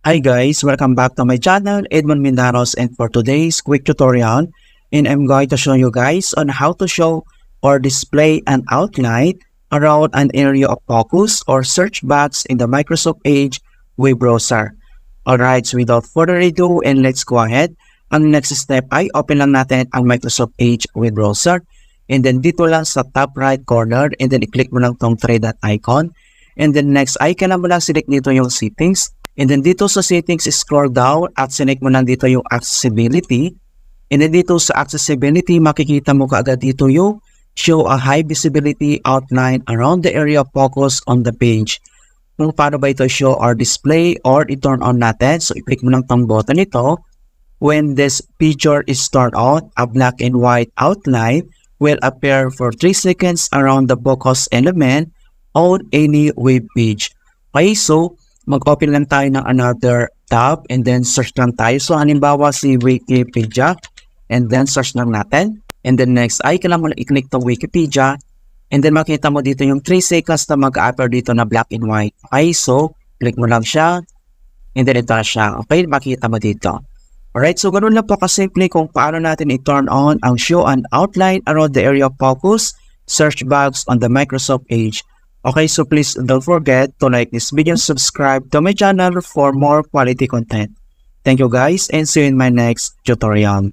Hi guys, welcome back to my channel, Edmund Mindaros, and for today's quick tutorial, I'm going to show you guys on how to show or display an outline around an area of focus or search box in the Microsoft Edge web browser. Alright, so without further ado, and let's go ahead. Ang next step ay open lang natin ang Microsoft Edge web browser, and then dito lang sa top right corner, and then i-click mo lang tong three dot icon, and then next ay kailangan mo lang select dito yung settings. And then dito sa settings, scroll down at select mo lang dito yung accessibility. And then dito sa accessibility, makikita mo kaagad dito yung show a high visibility outline around the area of focus on the page. Kung paano ba ito show or display or i-turn on natin. So i-click mo lang tong button ito. When this feature is turned on, a black and white outline will appear for 3 seconds around the focus element on any web page. Okay, so mag-open lang tayo ng another tab and then search lang tayo. So, halimbawa si Wikipedia and then search lang natin. And then next ay kailangan mo lang i-click to Wikipedia and then makita mo dito yung 3 seconds na mag-appear dito na black and white. Okay, so click mo lang siya and then ito na siya. Okay, makita mo dito. Alright, so ganun lang po kasimple kung paano natin i-turn on ang show an outline around the area of focus search box on the Microsoft Edge. Okay, so please don't forget to like this video and subscribe to my channel for more quality content. Thank you guys and see you in my next tutorial.